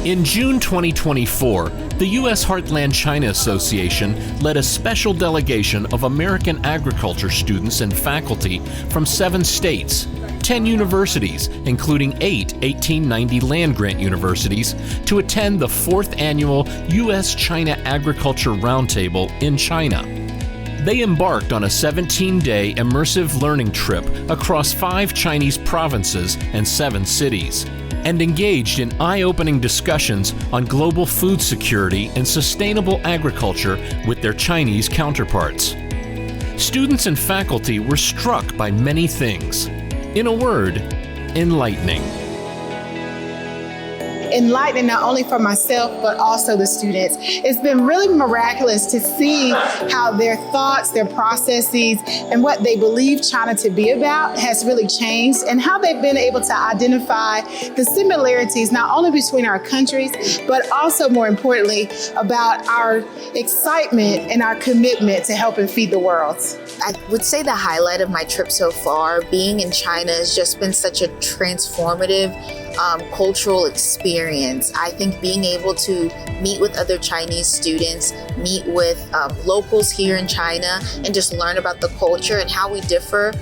In June 2024, the U.S. Heartland China Association led a special delegation of American agriculture students and faculty from 7 states, 10 universities, including 8 1890 land-grant universities, to attend the 4th annual U.S.-China Agriculture Roundtable in China. They embarked on a 17-day immersive learning trip across 5 Chinese provinces and 7 cities, and engaged in eye-opening discussions on global food security and sustainable agriculture with their Chinese counterparts. Students and faculty were struck by many things. In a word, enlightening. Enlightening not only for myself, but also the students. It's been really miraculous to see how their thoughts, their processes, and what they believe China to be about has really changed, and how they've been able to identify the similarities not only between our countries, but also more importantly, about our excitement and our commitment to helping feed the world. I would say the highlight of my trip so far, being in China, has just been such a transformative cultural experience. I think being able to meet with other Chinese students, meet with locals here in China, and just learn about the culture and how we differ,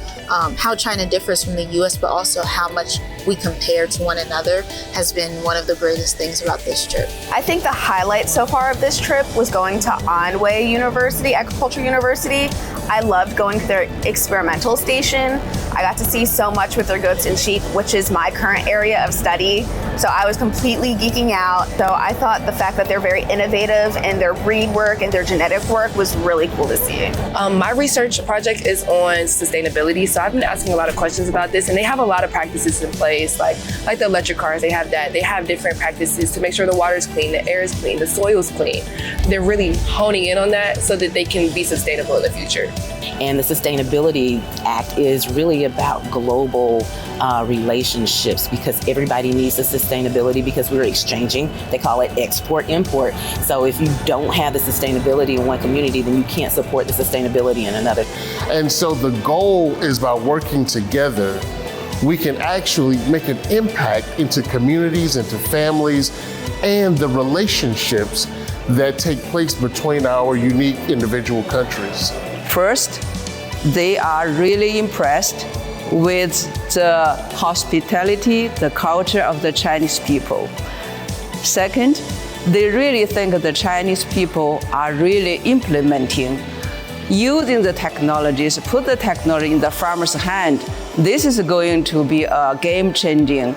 how China differs from the US, but also how much we compare to one another, has been one of the greatest things about this trip. I think the highlight so far of this trip was going to Anhui University, Agriculture University. I loved going to their experimental station. I got to see so much with their goats and sheep, which is my current area of study. So I was completely geeking out. So I thought the fact that they're very innovative in their breed work and their genetic work was really cool to see. My research project is on sustainability. So I've been asking a lot of questions about this, and they have a lot of practices in place, like the electric cars, they have that. They have different practices to make sure the water is clean, the air is clean, the soil is clean. They're really honing in on that so that they can be sustainable in the future. And the Sustainability Act is really about global relationships, because everybody needs the sustainability, because we're exchanging. They call it export-import. So if you don't have the sustainability in one community, then you can't support the sustainability in another. And so the goal is, by working together, we can actually make an impact into communities, into families, and the relationships that take place between our unique individual countries. First, they are really impressed with the hospitality, the culture of the Chinese people. Second, they really think the Chinese people are really implementing, using the technologies, put the technology in the farmer's hand. This is going to be a game-changing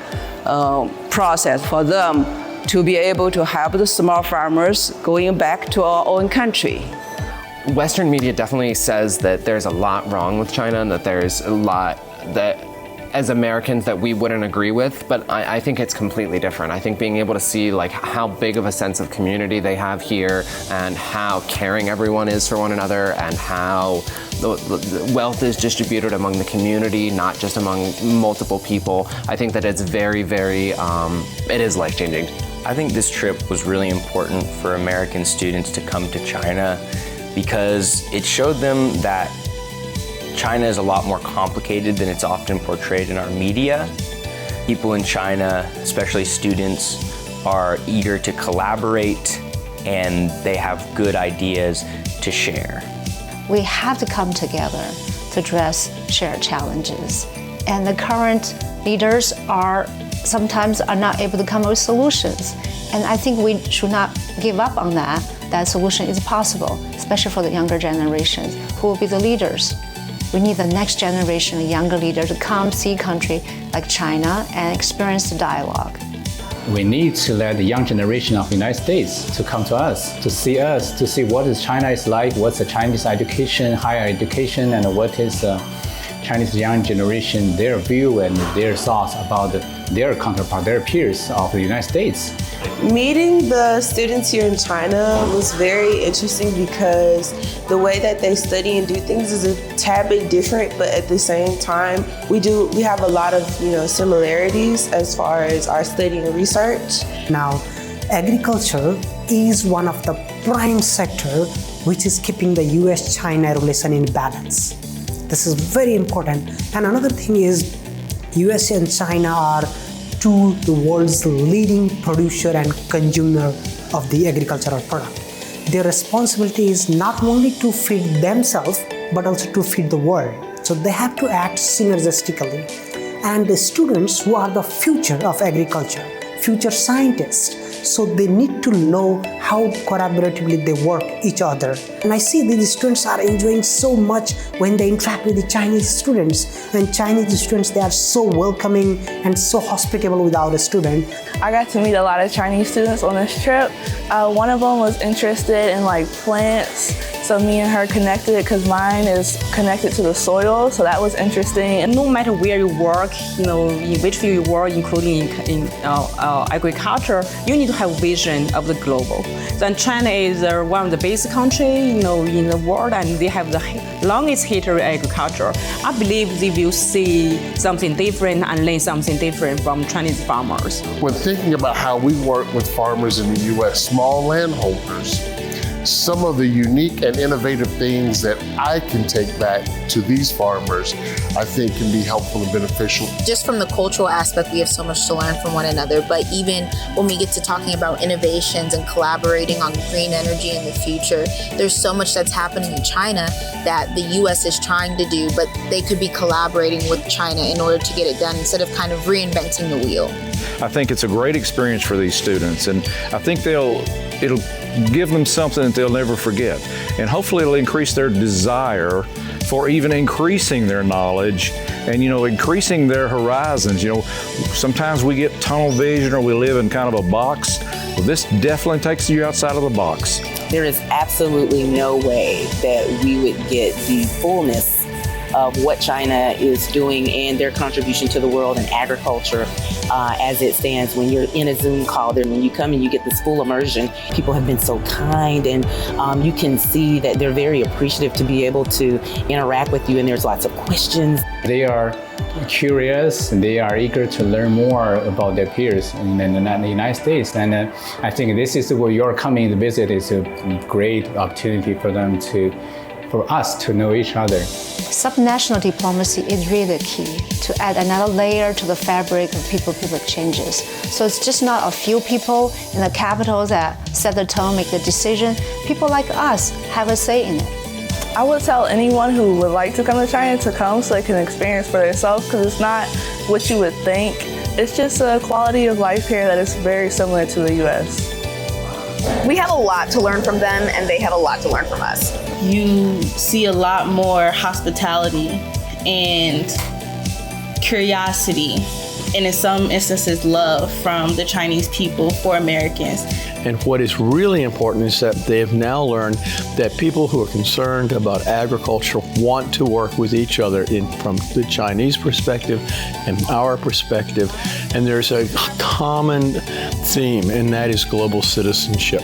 process for them to be able to help the small farmers going back to our own country. Western media definitely says that there's a lot wrong with China and that there's a lot that, as Americans, that we wouldn't agree with, but I think it's completely different. I think being able to see like how big of a sense of community they have here, and how caring everyone is for one another, and how the wealth is distributed among the community, not just among multiple people. I think that it's very, very, it is life-changing. I think this trip was really important for American students to come to China, because it showed them that China is a lot more complicated than it's often portrayed in our media. People in China, especially students, are eager to collaborate, and they have good ideas to share. We have to come together to address shared challenges. And the current leaders sometimes are not able to come up with solutions. And I think we should not give up on that. That solution is possible, especially for the younger generations, who will be the leaders. We need the next generation, a younger leader, to come see a country like China and experience the dialogue. We need to let the young generation of the United States to come to us, to see what is China is like, what's the Chinese education, higher education, and what is Chinese young generation, their view and their thoughts about their counterpart, their peers of the United States. Meeting the students here in China was very interesting, because the way that they study and do things is a tad bit different, but at the same time, we have a lot of similarities as far as our study and research. Now, agriculture is one of the prime sector which is keeping the US-China relation in balance. This is very important. And another thing is, US and China are to the world's leading producer and consumer of the agricultural product. Their responsibility is not only to feed themselves, but also to feed the world. So they have to act synergistically. And the students who are the future of agriculture, future scientists, so they need to know how collaboratively they work each other. And I see these students are enjoying so much when they interact with the Chinese students. And Chinese students, they are so welcoming and so hospitable with our student. I got to meet a lot of Chinese students on this trip. One of them was interested in like plants. So me and her connected because mine is connected to the soil, so that was interesting. And no matter where you work, in which field you work, including in agriculture, you need to have vision of the global. So China is one of the basic countries, in the world, and they have the longest history of agriculture. I believe they will see something different and learn something different from Chinese farmers. When thinking about how we work with farmers in the U.S., small landholders, some of the unique and innovative things that I can take back to these farmers, I think can be helpful and beneficial. Just from the cultural aspect, we have so much to learn from one another, but even when we get to talking about innovations and collaborating on green energy in the future, there's so much that's happening in China that the US is trying to do, but they could be collaborating with China in order to get it done instead of kind of reinventing the wheel. I think it's a great experience for these students, and I think it'll give them something that they'll never forget. And hopefully it'll increase their desire for even increasing their knowledge and, increasing their horizons. Sometimes we get tunnel vision or we live in kind of a box. Well, this definitely takes you outside of the box. There is absolutely no way that we would get the fullness of what China is doing and their contribution to the world in agriculture as it stands when you're in a Zoom call there. When you come and you get this full immersion, people have been so kind, and you can see that they're very appreciative to be able to interact with you, and there's lots of questions. They are curious and they are eager to learn more about their peers in the United States. And I think this is where you're coming to visit is a great opportunity for them for us to know each other. Subnational diplomacy is really the key to add another layer to the fabric of people-people exchanges. So it's just not a few people in the capital that set the tone, make the decision. People like us have a say in it. I would tell anyone who would like to come to China to come so they can experience for themselves, because it's not what you would think. It's just a quality of life here that is very similar to the US. We have a lot to learn from them, and they have a lot to learn from us. You see a lot more hospitality and curiosity, and in some instances love from the Chinese people for Americans. And what is really important is that they have now learned that people who are concerned about agriculture want to work with each other from the Chinese perspective and our perspective. And there's a common theme, and that is global citizenship.